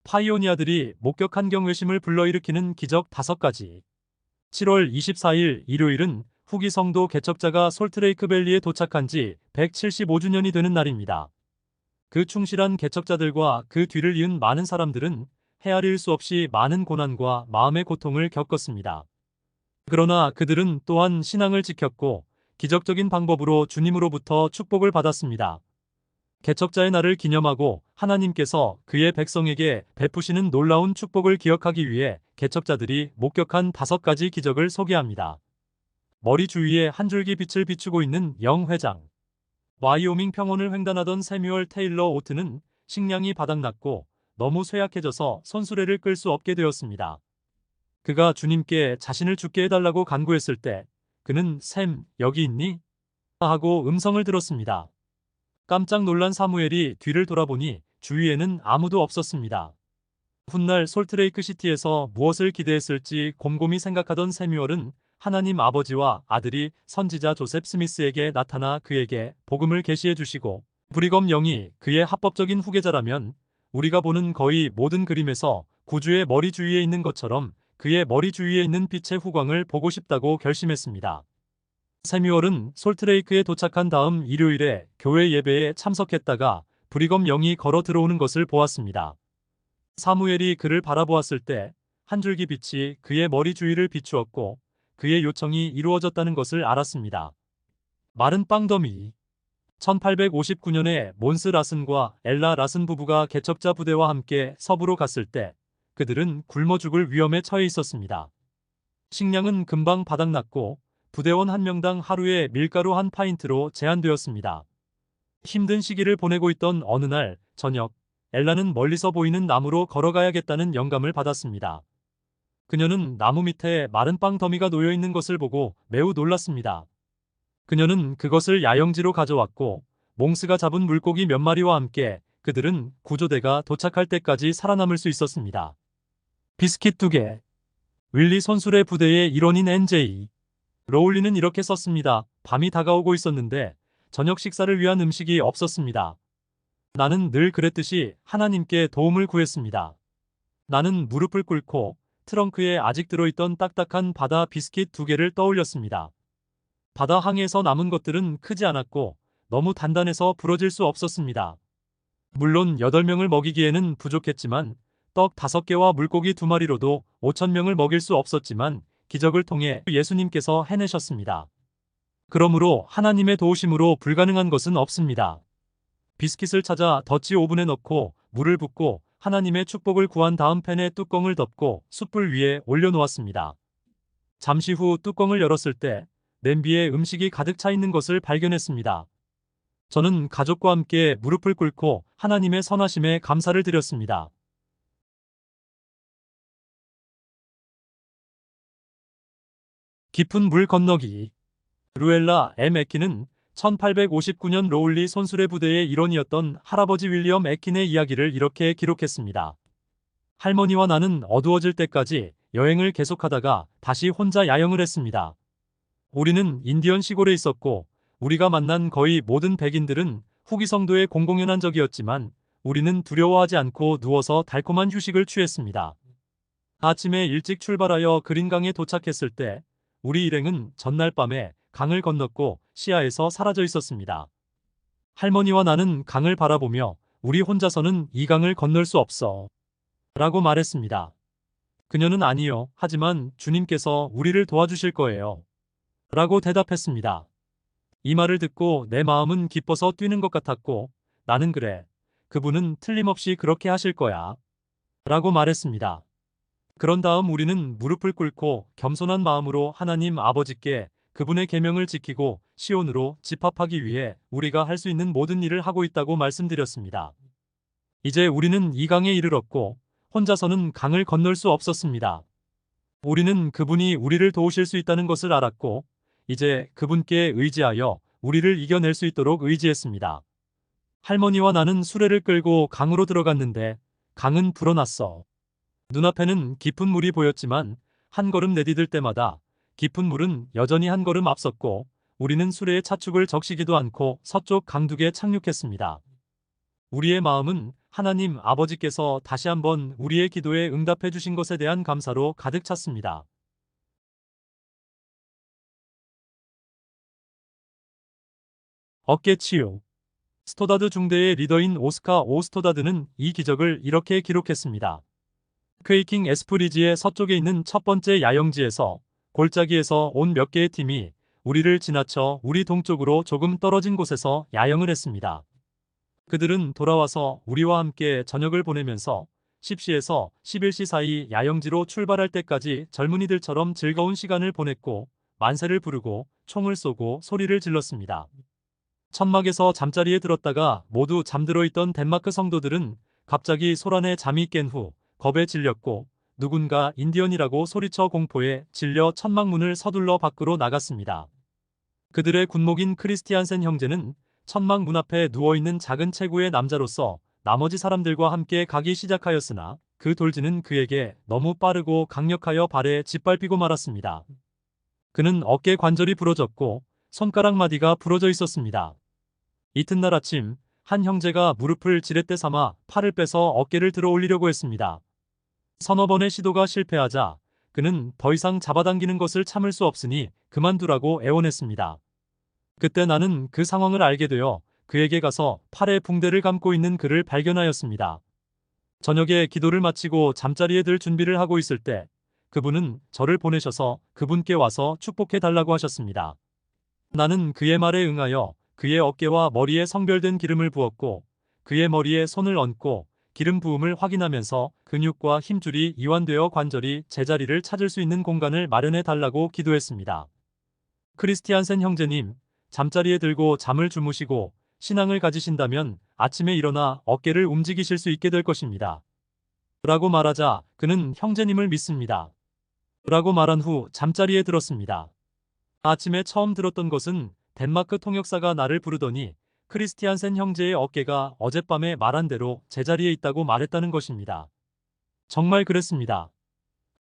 파이오니아들이 목격한 경외심을 불러일으키는 기적 5가지. 7월 24일 일요일은 후기 성도 개척자가 솔트레이크밸리에 도착한 지 175주년이 되는 날입니다. 그 충실한 개척자들과 그 뒤를 이은 많은 사람들은 헤아릴 수 없이 많은 고난과 마음의 고통을 겪었습니다. 그러나 그들은 또한 신앙을 지켰고 기적적인 방법으로 주님으로부터 축복을 받았습니다. 개척자의 날을 기념하고 하나님께서 그의 백성에게 베푸시는 놀라운 축복을 기억하기 위해 개척자들이 목격한 5가지 기적을 소개합니다. 머리 주위에 한 줄기 빛을 비추고 있는 영회장. 와이오밍 평원을 횡단하던 새뮤얼 테일러 오트는 식량이 바닥났고 너무 쇠약해져서 손수레를 끌 수 없게 되었습니다. 그가 주님께 자신을 죽게 해달라고 간구했을 때 그는 샘, 여기 있니? 하고 음성을 들었습니다. 깜짝 놀란 사무엘이 뒤를 돌아보니 주위에는 아무도 없었습니다. 훗날 솔트레이크 시티에서 무엇을 기대했을지 곰곰이 생각하던 새뮤얼은 하나님 아버지와 아들이 선지자 조셉 스미스에게 나타나 그에게 복음을 계시해 주시고 브리검 영이 그의 합법적인 후계자라면 우리가 보는 거의 모든 그림에서 구주의 머리 주위에 있는 것처럼 그의 머리 주위에 있는 빛의 후광을 보고 싶다고 결심했습니다. 새뮤얼은 솔트레이크에 도착한 다음 일요일에 교회 예배에 참석했다가 브리검 영이 걸어 들어오는 것을 보았습니다. 사무엘이 그를 바라보았을 때 한 줄기 빛이 그의 머리 주위를 비추었고 그의 요청이 이루어졌다는 것을 알았습니다. 마른 빵더미. 1859년에 몬스 라슨과 엘라 라슨 부부가 개척자 부대와 함께 서부로 갔을 때 그들은 굶어 죽을 위험에 처해 있었습니다. 식량은 금방 바닥났고 부대원 한 명당 하루에 밀가루 한 파인트로 제한되었습니다. 힘든 시기를 보내고 있던 어느 날 저녁, 엘라는 멀리서 보이는 나무로 걸어가야겠다는 영감을 받았습니다. 그녀는 나무 밑에 마른 빵 더미가 놓여 있는 것을 보고 매우 놀랐습니다. 그녀는 그것을 야영지로 가져왔고 몽스가 잡은 물고기 몇 마리와 함께 그들은 구조대가 도착할 때까지 살아남을 수 있었습니다. 비스킷 2개. 윌리 손술의 부대의 일원인 NJ. 로울리는 이렇게 썼습니다. 밤이 다가오고 있었는데 저녁 식사를 위한 음식이 없었습니다. 나는 늘 그랬듯이 하나님께 도움을 구했습니다. 나는 무릎을 꿇고 트렁크에 아직 들어있던 딱딱한 바다 비스킷 2개를 떠올렸습니다. 바다 항에서 남은 것들은 크지 않았고 너무 단단해서 부러질 수 없었습니다. 물론 8명을 먹이기에는 부족했지만 떡 5개와 물고기 2마리로도 5,000명을 먹일 수 없었지만 기적을 통해 예수님께서 해내셨습니다. 그러므로 하나님의 도우심으로 불가능한 것은 없습니다. 비스킷을 찾아 더치 오븐에 넣고 물을 붓고 하나님의 축복을 구한 다음 팬에 뚜껑을 덮고 숯불 위에 올려놓았습니다. 잠시 후 뚜껑을 열었을 때 냄비에 음식이 가득 차 있는 것을 발견했습니다. 저는 가족과 함께 무릎을 꿇고 하나님의 선하심에 감사를 드렸습니다. 깊은 물 건너기. 루엘라 M. 에킨은 1859년 로울리 손수레 부대의 일원이었던 할아버지 윌리엄 에킨의 이야기를 이렇게 기록했습니다. 할머니와 나는 어두워질 때까지 여행을 계속하다가 다시 혼자 야영을 했습니다. 우리는 인디언 시골에 있었고 우리가 만난 거의 모든 백인들은 후기 성도의 공공연한 적이었지만 우리는 두려워하지 않고 누워서 달콤한 휴식을 취했습니다. 아침에 일찍 출발하여 그린강에 도착했을 때 우리 일행은 전날 밤에 강을 건넜고 시야에서 사라져 있었습니다. 할머니와 나는 강을 바라보며 우리 혼자서는 이 강을 건널 수 없어 라고 말했습니다. 그녀는 아니요. 하지만 주님께서 우리를 도와주실 거예요. 라고 대답했습니다. 이 말을 듣고 내 마음은 기뻐서 뛰는 것 같았고 나는 그래. 그분은 틀림없이 그렇게 하실 거야. 라고 말했습니다. 그런 다음 우리는 무릎을 꿇고 겸손한 마음으로 하나님 아버지께 그분의 계명을 지키고 시온으로 집합하기 위해 우리가 할 수 있는 모든 일을 하고 있다고 말씀드렸습니다. 이제 우리는 이 강에 이르렀고 혼자서는 강을 건널 수 없었습니다. 우리는 그분이 우리를 도우실 수 있다는 것을 알았고 이제 그분께 의지하여 우리를 이겨낼 수 있도록 의지했습니다. 할머니와 나는 수레를 끌고 강으로 들어갔는데 강은 불어났어. 눈앞에는 깊은 물이 보였지만 한 걸음 내디딜 때마다 깊은 물은 여전히 한 걸음 앞섰고 우리는 수레의 차축을 적시기도 않고 서쪽 강둑에 착륙했습니다. 우리의 마음은 하나님 아버지께서 다시 한번 우리의 기도에 응답해 주신 것에 대한 감사로 가득 찼습니다. 어깨 치유. 스토다드 중대의 리더인 오스카 오스토다드는 이 기적을 이렇게 기록했습니다. 퀘이킹 에스프리지의 서쪽에 있는 첫 번째 야영지에서 골짜기에서 온 몇 개의 팀이 우리를 지나쳐 우리 동쪽으로 조금 떨어진 곳에서 야영을 했습니다. 그들은 돌아와서 우리와 함께 저녁을 보내면서 10시에서 11시 사이 야영지로 출발할 때까지 젊은이들처럼 즐거운 시간을 보냈고 만세를 부르고 총을 쏘고 소리를 질렀습니다. 천막에서 잠자리에 들었다가 모두 잠들어 있던 덴마크 성도들은 갑자기 소란에 잠이 깬 후 겁에 질렸고 누군가 인디언이라고 소리쳐 공포에 질려 천막 문을 서둘러 밖으로 나갔습니다. 그들의 군목인 크리스티안센 형제는 천막 문 앞에 누워있는 작은 체구의 남자로서 나머지 사람들과 함께 가기 시작하였으나 그 돌지는 그에게 너무 빠르고 강력하여 발에 짓밟히고 말았습니다. 그는 어깨 관절이 부러졌고 손가락 마디가 부러져 있었습니다. 이튿날 아침 한 형제가 무릎을 지렛대 삼아 팔을 빼서 어깨를 들어 올리려고 했습니다. 서너 번의 시도가 실패하자 그는 더 이상 잡아당기는 것을 참을 수 없으니 그만두라고 애원했습니다. 그때 나는 그 상황을 알게 되어 그에게 가서 팔에 붕대를 감고 있는 그를 발견하였습니다. 저녁에 기도를 마치고 잠자리에 들 준비를 하고 있을 때 그분은 저를 보내셔서 그분께 와서 축복해 달라고 하셨습니다. 나는 그의 말에 응하여 그의 어깨와 머리에 성별된 기름을 부었고 그의 머리에 손을 얹고 기름 부음을 확인하면서 근육과 힘줄이 이완되어 관절이 제자리를 찾을 수 있는 공간을 마련해 달라고 기도했습니다. 크리스티안센 형제님, 잠자리에 들고 잠을 주무시고 신앙을 가지신다면 아침에 일어나 어깨를 움직이실 수 있게 될 것입니다. 라고 말하자 그는 형제님을 믿습니다. 라고 말한 후 잠자리에 들었습니다. 아침에 처음 들었던 것은 덴마크 통역사가 나를 부르더니 크리스티안센 형제의 어깨가 어젯밤에 말한 대로 제자리에 있다고 말했다는 것입니다. 정말 그랬습니다.